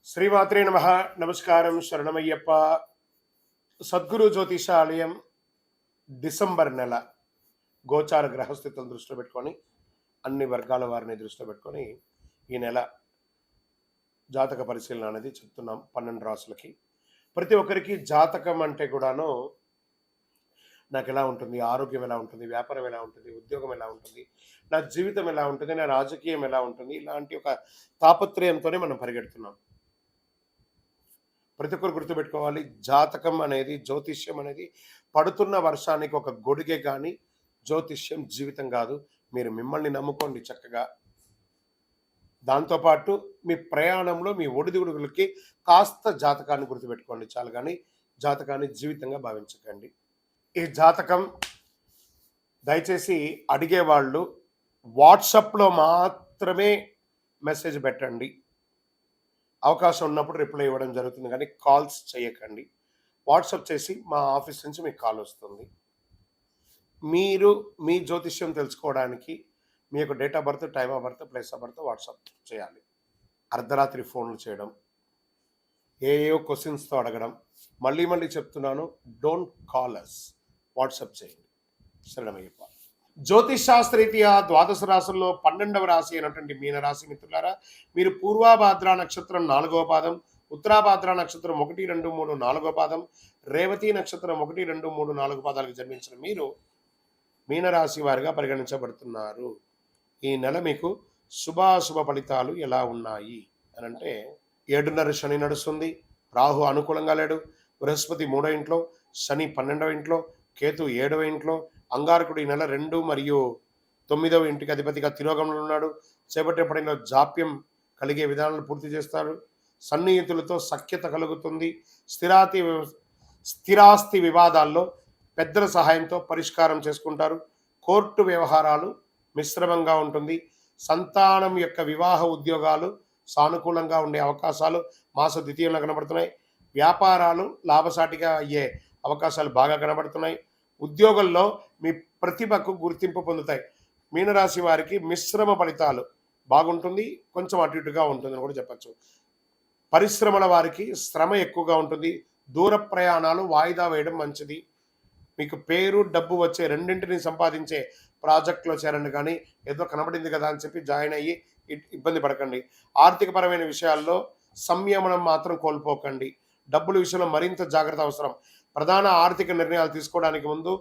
శ్రీమాత్రే నమః. నమస్కారం, శరణమయ్యప్ప. సద్గురు జ్యోతిషాలయం డిసెంబర్ నెల గోచార గ్రహస్థితులను దృష్టిలో పెట్టుకొని అన్ని వర్గాల వారిని దృష్టిలో పెట్టుకొని ఈ నెల జాతక పరిశీలన అనేది చెప్తున్నాం 12 రాసులకి. ప్రతి ఒక్కరికి జాతకం అంటే కూడాను నాకు ఎలా ఉంటుంది, ఆరోగ్యం ఎలా ఉంటుంది, వ్యాపారం ఎలా ఉంటుంది, ఉద్యోగం ఎలా ఉంటుంది, నా జీవితం ఎలా ఉంటుంది, నా రాజకీయం ఎలా ఉంటుంది, ఇలాంటి ఒక తాపత్రయంతోనే మనం పరిగెడుతున్నాం. ప్రతి ఒక్కరు గుర్తుపెట్టుకోవాలి, జాతకం అనేది, జ్యోతిష్యం అనేది పడుతున్న వర్షానికి ఒక గొడుగే కానీ జ్యోతిష్యం జీవితం కాదు. మీరు మిమ్మల్ని నమ్ముకోండి చక్కగా. దాంతోపాటు మీ ప్రయాణంలో మీ ఒడిదుడుగులకి కాస్త జాతకాన్ని గుర్తుపెట్టుకోండి చాలు, కానీ జాతకాన్ని జీవితంగా భావించకండి. ఈ జాతకం దయచేసి అడిగేవాళ్ళు వాట్సాప్లో మాత్రమే మెసేజ్ పెట్టండి. అవకాశం ఉన్నప్పుడు రిప్లై ఇవ్వడం జరుగుతుంది, కానీ కాల్స్ చేయకండి. వాట్సాప్ చేసి మా ఆఫీస్ నుంచి మీకు కాల్ వస్తుంది. మీరు మీ జ్యోతిష్యం తెలుసుకోవడానికి మీ యొక్క date of birth, time of birth, place of birth WhatsApp చేయాలి. అర్ధరాత్రి ఫోన్లు చేయడం, ఏయో క్వశ్చన్స్తో అడగడం, మళ్ళీ మళ్ళీ చెప్తున్నాను, డోంట్ కాల్ అస్, వాట్సాప్ చేయండి. శరణమయ్యప్ప. జ్యోతిష్ శాస్త్రరీత్యా ద్వాదశ రాశుల్లో 12వ రాశి అయినటువంటి మీనరాశి మిత్రులారా, మీరు పూర్వాభాద్ర నక్షత్రం 4వ పాదం, ఉత్తరాభాద్ర నక్షత్రం 1, 2, 3, 4వ పాదం, రేవతి నక్షత్రం 1, 2, 3, 4 పాదాలకు జన్మించిన మీరు మీనరాశి వారిగా పరిగణించబడుతున్నారు. ఈ నెల మీకు శుభాశుభ ఫలితాలు ఎలా ఉన్నాయి అని అంటే, 7.5 శని నడుస్తుంది, రాహు అనుకూలంగా లేడు, బృహస్పతి 3వ ఇంట్లో, శని 12వ ఇంట్లో, కేతు 7వ ఇంట్లో, అంగారకుడు ఈ నెల 2 మరియు 9వ ఇంటికి అధిపతిగా తిరోగమనంలో ఉన్నాడు. చేపట్టే పనిలో జాప్యం కలిగే విధానాలు పూర్తి చేస్తారు. సన్నిహితులతో సఖ్యత కలుగుతుంది. స్థిరాస్తి వివాదాల్లో పెద్దల సహాయంతో పరిష్కారం చేసుకుంటారు. కోర్టు వ్యవహారాలు మిశ్రమంగా ఉంటుంది. సంతానం యొక్క వివాహ ఉద్యోగాలు సానుకూలంగా ఉండే అవకాశాలు మాస ద్వితీయంలో కనబడుతున్నాయి. వ్యాపారాలు లాభసాటిగా అయ్యే అవకాశాలు బాగా కనబడుతున్నాయి. ఉద్యోగంలో మీ ప్రతిభకు గుర్తింపు పొందుతాయి. మీనరాశి వారికి మిశ్రమ ఫలితాలు బాగుంటుంది, కొంచెం అటు ఇటుగా ఉంటుందని కూడా చెప్పచ్చు. పరిశ్రమల వారికి శ్రమ ఎక్కువగా ఉంటుంది. దూర ప్రయాణాలు వాయిదా వేయడం మంచిది. మీకు పేరు డబ్బు వచ్చే రెండింటిని సంపాదించే ప్రాజెక్టులో చేరండి, కానీ ఏదో కనబడింది కదా అని చెప్పి జాయిన్ అయ్యి ఇబ్బంది పడకండి. ఆర్థికపరమైన విషయాల్లో సంయమనం మాత్రం కోల్పోకండి. డబ్బుల విషయంలో మరింత జాగ్రత్త అవసరం. ప్రధాన ఆర్థిక నిర్ణయాలు తీసుకోవడానికి ముందు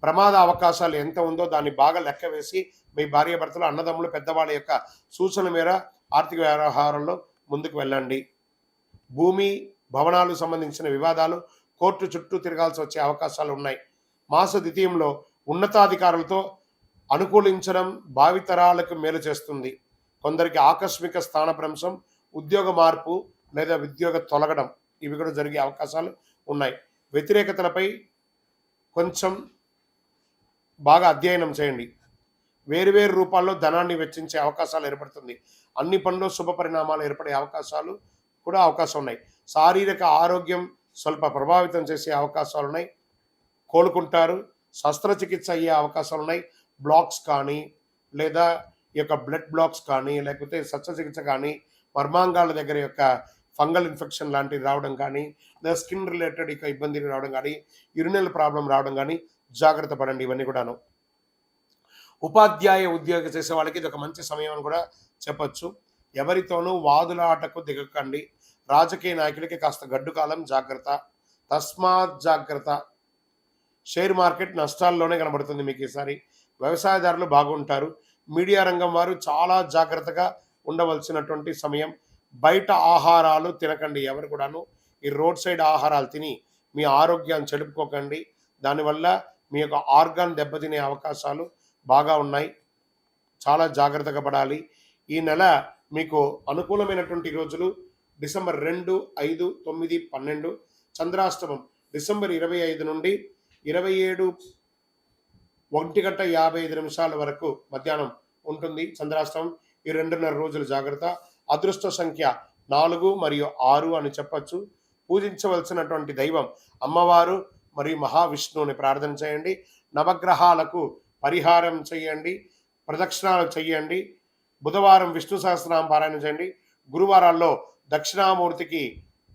ప్రమాద అవకాశాలు ఎంత ఉందో దాన్ని బాగా లెక్క వేసి మీ భార్యాభర్తలు, అన్నదమ్ములు, పెద్దవాళ్ళ యొక్క సూచన మేర ఆర్థిక వ్యవహారంలో ముందుకు వెళ్ళండి. భూమి, భవనాలు సంబంధించిన వివాదాలు కోర్టు చుట్టూ తిరగాల్సి వచ్చే అవకాశాలు ఉన్నాయి. మాస ద్వితీయంలో ఉన్నతాధికారులతో అనుకూలించడం భావితరాలకు మేలు చేస్తుంది. కొందరికి ఆకస్మిక స్థానభ్రంశం, ఉద్యోగ మార్పు లేదా ఉద్యోగ తొలగడం ఇవి కూడా జరిగే అవకాశాలు ఉన్నాయి. వ్యతిరేకతలపై కొంచెం బాగా అధ్యయనం చేయండి. వేరువేరు రూపాల్లో ధనాన్ని వెచ్చించే అవకాశాలు ఏర్పడుతుంది. అన్ని పనుల్లో శుభ పరిణామాలు ఏర్పడే అవకాశాలు కూడా ఉన్నాయి. శారీరక ఆరోగ్యం స్వల్ప ప్రభావితం చేసే అవకాశాలు ఉన్నాయి. కోలుకుంటారు. శస్త్రచికిత్స అయ్యే అవకాశాలు ఉన్నాయి. బ్లాక్స్ కానీ లేదా ఈ యొక్క బ్లడ్ బ్లాక్స్ కానీ లేకపోతే శస్త్రచికిత్స కానీ, మర్మాంగాల దగ్గర యొక్క ఫంగల్ ఇన్ఫెక్షన్ లాంటివి రావడం కానీ, లేదా స్కిన్ రిలేటెడ్ ఇక ఇబ్బంది రావడం కానీ, యూరినల్ ప్రాబ్లం రావడం కానీ జాగ్రత్త పడండి. ఇవన్నీ కూడాను. ఉపాధ్యాయ ఉద్యోగం చేసే వాళ్ళకి ఇది ఒక మంచి సమయం అని కూడా చెప్పచ్చు. ఎవరితోనూ వాదులాటకు దిగకండి. రాజకీయ నాయకులకి కాస్త గడ్డు కాలం, జాగ్రత్త, తస్మాత్ జాగ్రత్త. షేర్ మార్కెట్ నష్టాల్లోనే కనబడుతుంది మీకు ఈసారి. వ్యవసాయదారులు బాగుంటారు. మీడియా రంగం వారు చాలా జాగ్రత్తగా ఉండవలసినటువంటి సమయం. బయట ఆహారాలు తినకండి. ఎవరు కూడాను ఈ రోడ్ సైడ్ ఆహారాలు తిని మీ ఆరోగ్యాన్ని చెడుపుకోకండి. దానివల్ల మీ యొక్క ఆర్గాన్ దెబ్బతినే అవకాశాలు బాగా ఉన్నాయి. చాలా జాగ్రత్తగా పడాలి. ఈ నెల మీకు అనుకూలమైనటువంటి రోజులు డిసెంబర్ 2, 5, 9, 12. చంద్రాష్టమం డిసెంబర్ 25 నుండి 27 1:55 వరకు మధ్యాహ్నం ఉంటుంది చంద్రాష్టమం. ఈ 2.5 రోజులు జాగ్రత్త. అదృష్ట సంఖ్య 4 మరియు 6 అని చెప్పచ్చు. పూజించవలసినటువంటి దైవం అమ్మవారు మరియు మహావిష్ణువుని ప్రార్థన చేయండి. నవగ్రహాలకు పరిహారం చేయండి, ప్రదక్షిణాలు చేయండి. బుధవారం విష్ణు సహస్రనామ పారాయణ చేయండి. గురువారాల్లో దక్షిణామూర్తికి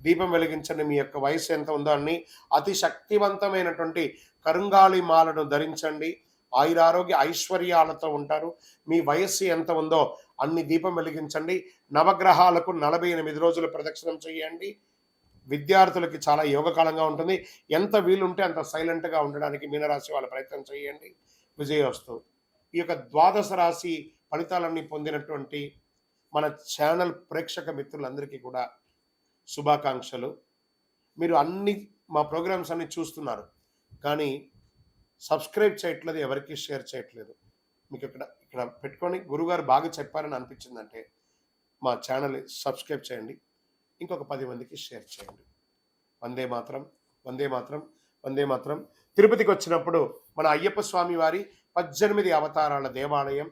దీపం వెలిగించండి. మీ యొక్క వయసు ఎంత ఉందో అన్ని అతి శక్తివంతమైనటువంటి కరుంగాళి మాలను ధరించండి. ఆయురారోగ్య ఐశ్వర్యాలతో ఉంటారు. మీ వయస్సు ఎంత ఉందో అన్ని దీపం వెలిగించండి. నవగ్రహాలకు 48 రోజులు ప్రదక్షిణం చేయండి. విద్యార్థులకి చాలా యోగకాలంగా ఉంటుంది. ఎంత వీలుంటే అంత సైలెంట్గా ఉండడానికి మీనరాశి వాళ్ళ ప్రయత్నం చేయండి. విజయోస్తు. ఈ యొక్క ద్వాదశ రాశి ఫలితాలన్నీ పొందినటువంటి మన ఛానల్ ప్రేక్షక మిత్రులందరికీ కూడా శుభాకాంక్షలు. మీరు మా ప్రోగ్రామ్స్ అన్ని చూస్తున్నారు, కానీ సబ్స్క్రైబ్ చేయట్లేదు, ఎవరికి షేర్ చేయట్లేదు. మీకు ఇక్కడ ఇక్కడ పెట్టుకొని గురుగారు బాగా చెప్పారని అనిపించిందంటే మా ఛానల్ సబ్స్క్రైబ్ చేయండి, ఇంకొక 10 మందికి షేర్ చేయండి. వందే మాత్రం, వందే మాత్రం, వందే మాత్రం. తిరుపతికి వచ్చినప్పుడు మన అయ్యప్ప స్వామి వారి 18 అవతారాల దేవాలయం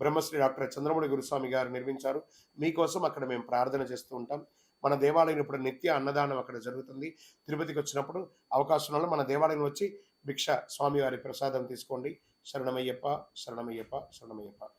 బ్రహ్మశ్రీ డాక్టర్ చంద్రమౌళి గురుస్వామి గారు నిర్మించారు. మీకోసం అక్కడ మేము ప్రార్థన చేస్తూ ఉంటాం. మన దేవాలయం ఇప్పుడు నిత్య అన్నదానం అక్కడ జరుగుతుంది. తిరుపతికి వచ్చినప్పుడు అవకాశం వల్ల మన దేవాలయం వచ్చి భిక్ష స్వామివారి ప్రసాదం తీసుకోండి. శరణమయ్యప్ప, శరణమయ్యప్ప, శరణమయ్యప్ప.